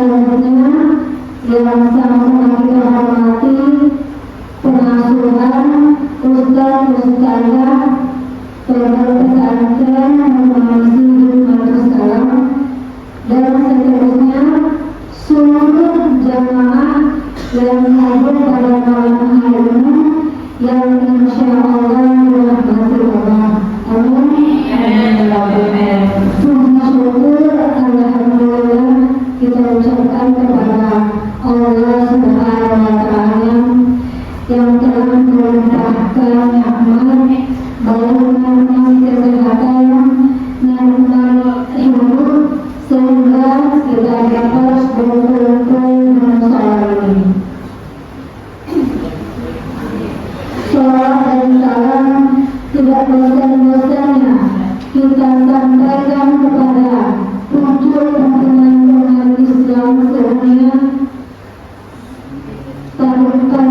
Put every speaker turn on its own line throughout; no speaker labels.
selanjutnya yang sama-sama kita hormati pengasuhan Ustaz Mustaya Pondok Pesantren Muhammadiyah Jumatul Salam dan seterusnya seluruh jamaah yang hadir pada malam hari ini yang insya Allah dirahmati Allah. Amin. Puji syukur alhamdulillah kita ucapkan kepada Allah Subhanahu wa Ta'ala yang telah melimpahkan nikmat baik nikmat kesehatan, nikmat hidup sehingga kita dapat berkumpul dengan salat ini. Salat dan salam tidak bosan-bosannya kita sampaikan kepada tujuh pimpinan umat Islam sedunia, panutan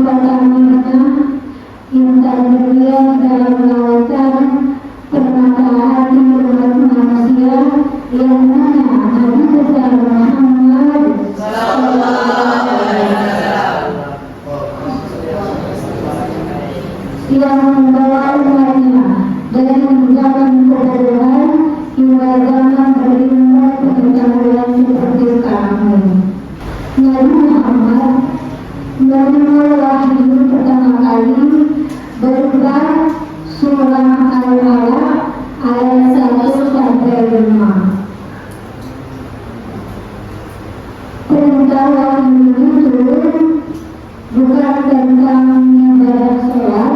kota Madinah, insan mulia dalam lautan permata hati umat manusia yang mana Nabi besar Muhammad sallallahu alaihi wasallam yang membawa umatnya dari zaman kebodohan hingga zaman berilmu pengetahuan seperti sekarang ini. Nabi Muhammad menerima wahyu pertama kali berupa surah Al-Alaq ayat 1 sampai 5. Perintah wahyu ini turun bukan tentang ibadah sholat,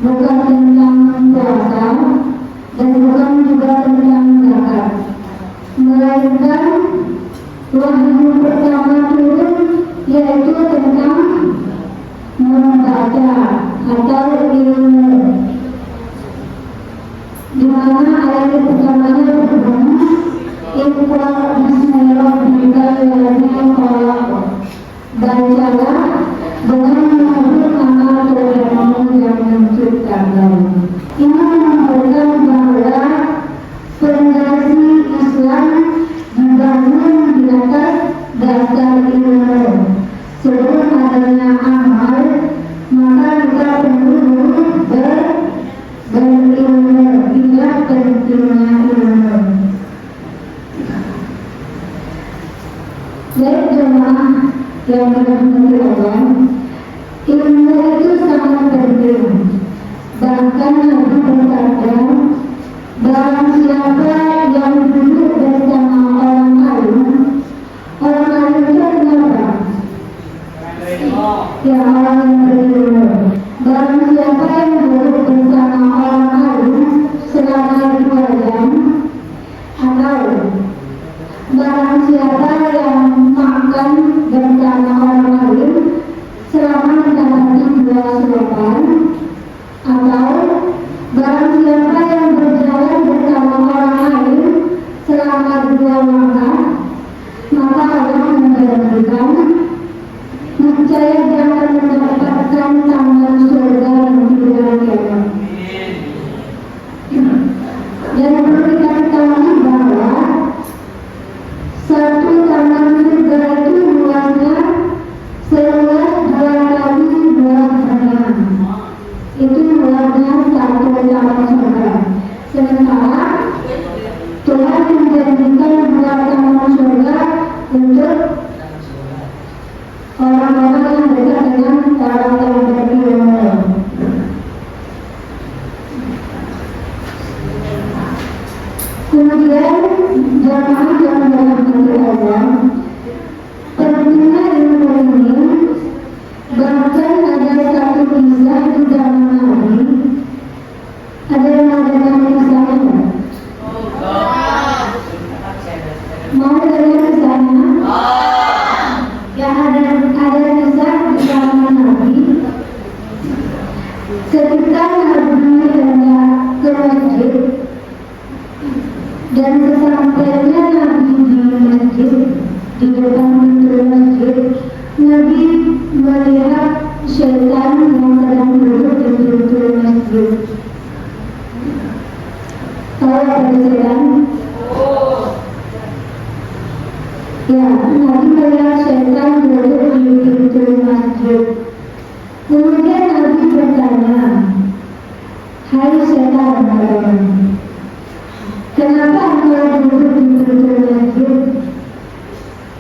bukan tentang puasa, dan bukan juga tentang zakat, melainkan wahyu pertama turun yaitu tentang membaca atau ilmu, di mana ayat pertamanya berbunyi Iqra bismillahirrahmanirrahim, bacalah dengan menyebut nama Tuhanmu yang menciptakan. Ini menunjukkan bahwa fondasi Islam dibangun di atas dasar ilmu. Sebelum adanya amal, maka kita perlu berilmu. Inilah pentingnya ilmu. Baik jemaah yang dirahmati Allah, ilmu itu sangat penting. Bahkan Nabi bersabda, barang siapa yang duduk bersama orang alim itu kenapa? Ya, orang yang berilmu. Barang siapa yang duduk bersama orang alim selama 2 jam, atau barang siapa yang makan bersama orang alim selama mendapati 2 suapan, atau barang siapa yang berjalan bersama orang lain selama 2 langkah, maka Allah menjanjikan niscaya dia akan mendapatkan taman surga yang tidak kiamat. Dan perlu kita ketahui bahwa satu taman surga itu luasnya seluas 2 kali luas dunia. Itu luasnya satu taman surga. Sementara Tuhan menjanjikan 2 taman surga untuk orang-orang yang dekat dengan orang yang berilmu. Kemudian jamaah yang dirahmati Allah, pentingnya ilmu ini bahkan ada satu kisah di zaman Nabi. Ada yang ada kisahnya? Mau dengar kisahnya? Ya, ada kisah di zaman Nabi. Ketika Nabi hendak ke masjid, dan sesampainya Nabi di masjid, di depan pintu masjid, Nabi melihat syaitan yang sedang duduk di pintu masjid. Tahu apa syaitan? Ya, Nabi melihat setan duduk di pintu masjid. Kemudian Nabi bertanya, "Hai setan, kenapa engkau duduk di pintu masjid?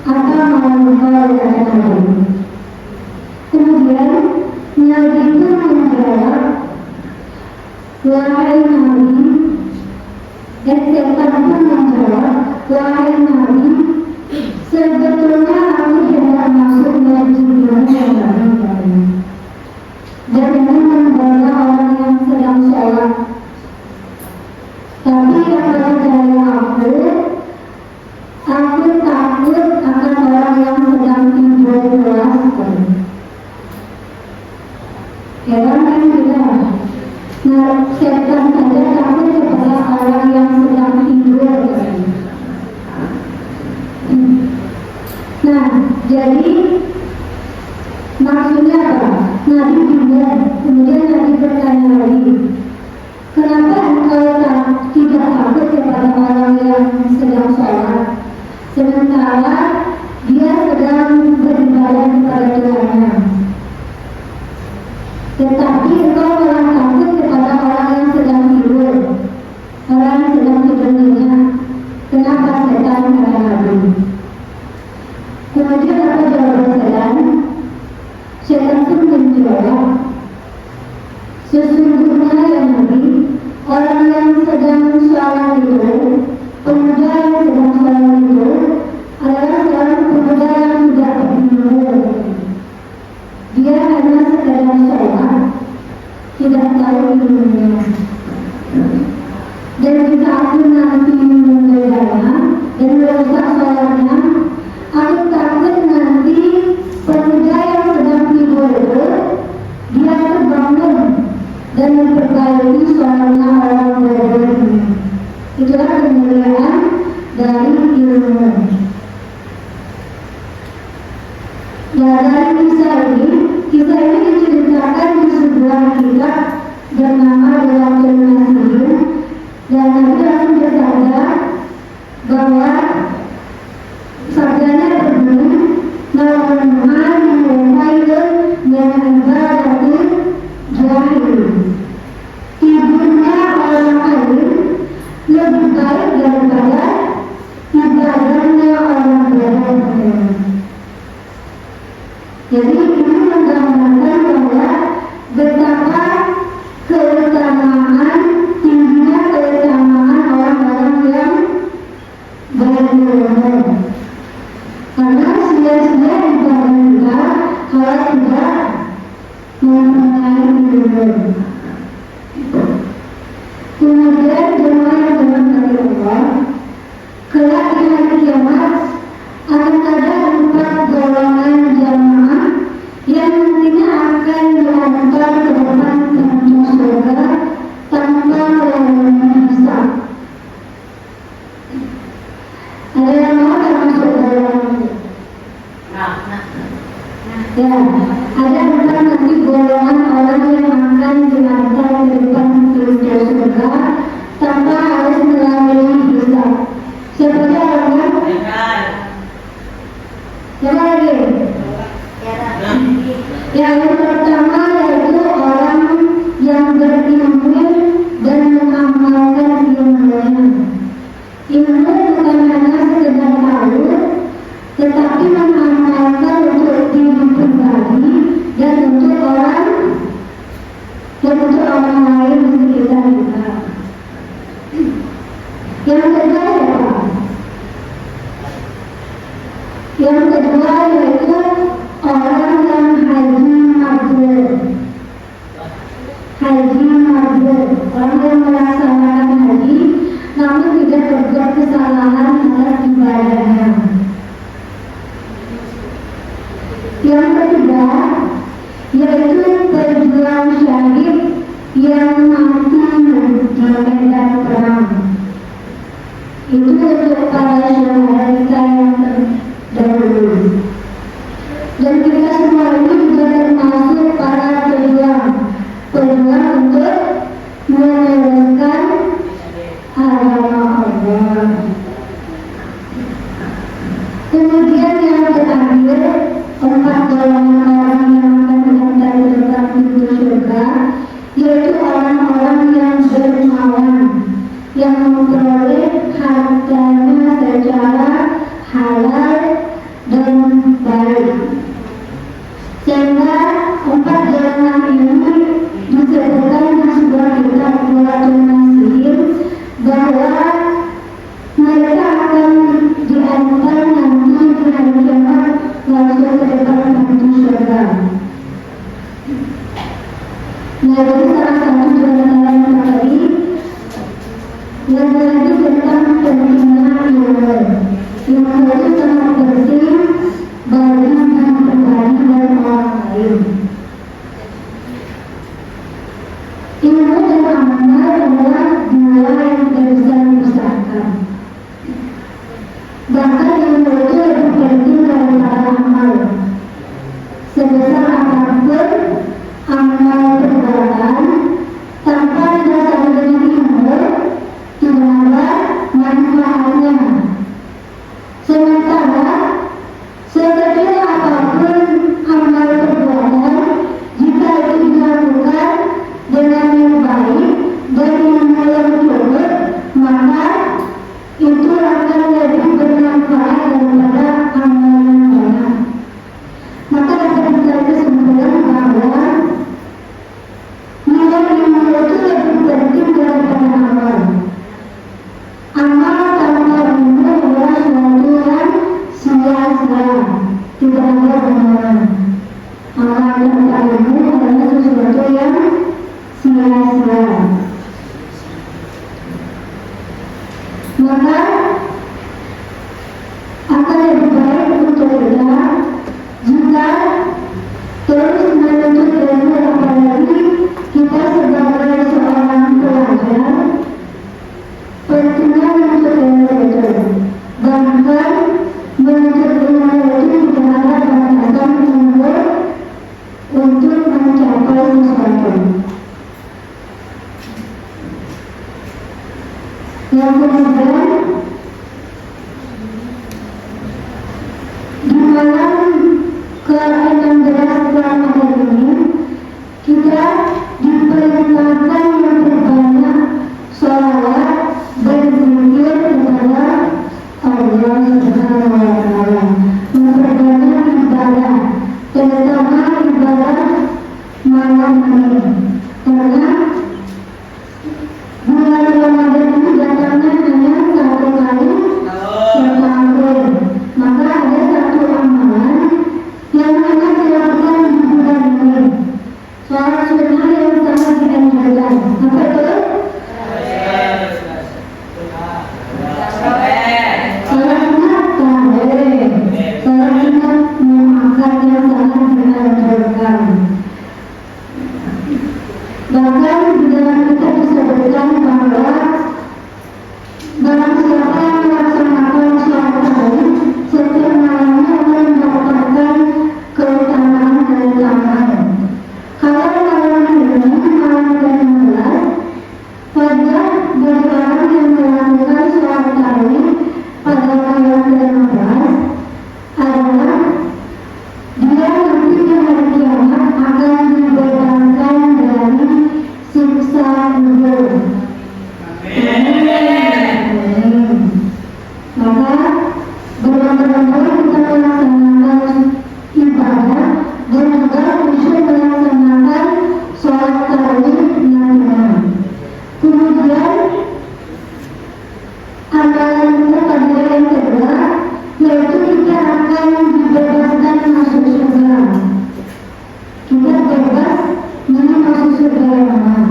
Apa mau engkau katakan?" Kemudian Nabi pun menjawab, "Wahai Nabi," setan pun menjawab, "Wahai Nabi, sebetulnya aku tidak masuk masjid dan ingin membela orang yang sedang sholat. Tapi kalau dari aku takut akan orang yang sedang tidur pulas." Heran kan tidak? Nah, setan saja takut kepada orang yang sedang tidur. Nah, jadi maksudnya apa? Nabi bingung. Kemudian Nabi bertanya lagi, "Kenapa engkau tidak takut kepada orang yang sedang sholat, sementara dia sedang beribadah kepada Tuhannya? Tetapi engkau malah takut kepada orang yang sedang tidur, orang yang sedang tidur nyenyak. Kenapa setan?" kata Nabi. Kemudian apa jawaban setan? Setan pun menjawab, "Sesungguhnya ya Nabi, orang yang sedang sholat itu, pemuda yang sedang sholat itu adalah seorang pemuda yang tidak berilmu. Dia hanya sekedar sholat, tidak tahu ilmunya. Dan jika aku nanti menggolanya dan merusak sholatnya, aku takut nanti pemuda yang sedang tidur itu dia terbangun dan memperbaiki sholatnya orang bodoh ini." Itulah kemuliaan dari ilmu. Nah, dari kisah ini diceritakan di sebuah kitab bernama Riwayat Nasihin, dan Nabi langsung bersabda bahwa sabdanya berbunyi, "Nawaman khairun min ibadatil jahil." Tidurnya orang alim lebih baik daripada ibadahnya orang bodoh. Jadi ini menggambarkan bahwa betapa tingginya keutamaan orang-orang yang berilmu. Karena sia-sia ibadah kita kalau tidak mempunyai ilmu. Kemudian jemaah yang dirahmati Allah, kelak di hari kiamat akan ada 4 golongan jamaah yang nantinya akan diantar ke depan pintu surga tanpa melalui hisab. Ada yang mau termasuk golongan itu? Ya, ada 4 nanti golongan orang yang akan diantar ke depan pintu surga tanpa harus melalui hisab. Siapa orangnya? Siapa lagi? Yang pertama yaitu orang yang berilmu dan mengamalkan ilmunya. Ilmu bukan hanya sekedar tahu, tetapi mengamalkan untuk diri pribadi dan untuk orang lain di sekitar kita. Yang kedua apa? Yang kedua yaitu orang yang haji mabrur. Orang yang melaksanakan haji namun tidak berbuat kesalahan atas ibadahnya. Yang ketiga yaitu pejuang syahid yang mati di medan perang. Itu untuk para syuhada kita yang terdahulu. Dan kita semua ini juga termasuk para pejuang untuk meneruskan agama Allah. Kemudian Menjadi salah satu jalan materi yang lagi tentang pentingnya ilmu. Ilmu itu sangat penting bagi hidup pribadi dan orang lain. Ilmu dan amal adalah dua yang tidak bisa dipisahkan. Bahkan ilmu itu lebih penting daripada amal. Sebesar apapun amal perbuatan, tanpa didasari dengan ilmu, tidak ada manfaatnya. Sementara sekecil apapun amal perbuatan, jika itu dilakukan dengan yang baik dan ilmu yang cukup, maka itu akan lebih bermanfaat daripada amal yang banyak. Maka dapat kita kesimpulan bahwa nilai ilmu itu lebih penting daripada amal. Amal tanpa ilmu adalah sesuatu yang sia-sia, tidak ada gunanya. Amal tanpa ilmu adalah sesuatu yang sia-sia. Maka akan lebih baik untuk kita jika terus menuntut ilmu, apalagi kita sebagai seorang pelajar, pentingnya menuntut ilmu itu. Bahkan menuntut ilmu itu tidak ada batasan umur untuk mencapai sesuatu. Yang kemudian di dalam ke-16 Ramadan ini kita diperintahkan memperbanyak sholawat dan zikir kepada Allah Subhanahu wa Ta'ala, memperbanyak ibadah, terutama ibadah malam ini, karena bulan Ramadan ini datangnya hanya satu kali setahun. Maka ada satu amalan yang hanya dilakukan di bulan ini, sholat sunnah yang sangat dianjurkan. Apa itu? Sholat sunat tarawih, sholat sunat muakkad yang sangat dianjurkan. Bahkan di dalam kita disebutkan bahwa barang siapa yang melaksanakan sholat tarawih setiap malamnya akan mendapatkan keutamaan. Kalau malam ini malam ke-16, fadilah bagi orang yang melakukan sholat tarawih pada malam ke-15 adalah dia nanti di hari kiamat akan dibebaskan dari siksa kubur. Maka benar-benar kita melaksanakan ibadah dan juga khusyuk melaksanakan sholat tarawih yang benar. Kemudian amalan kita pada yang kedua, yaitu kita akan dibebaskan masuk surga. Kita bebas menuju masuk surga yang aman.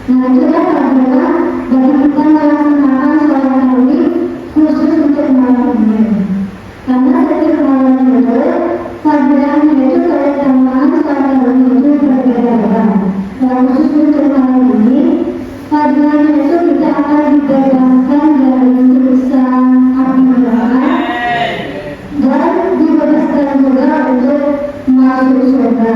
Nah, itulah adalah bagi kita melaksanakan sholat tarawih khusus untuk malam ini. Karena setiap malam itu fadilahnya itu keutamaan sholat tarawih itu berbeda-beda. Nah, khusus untuk malam ini fadilahnya itu kita akan dibebaskan dari siksa api neraka dan dibebaskan juga untuk masuk surga.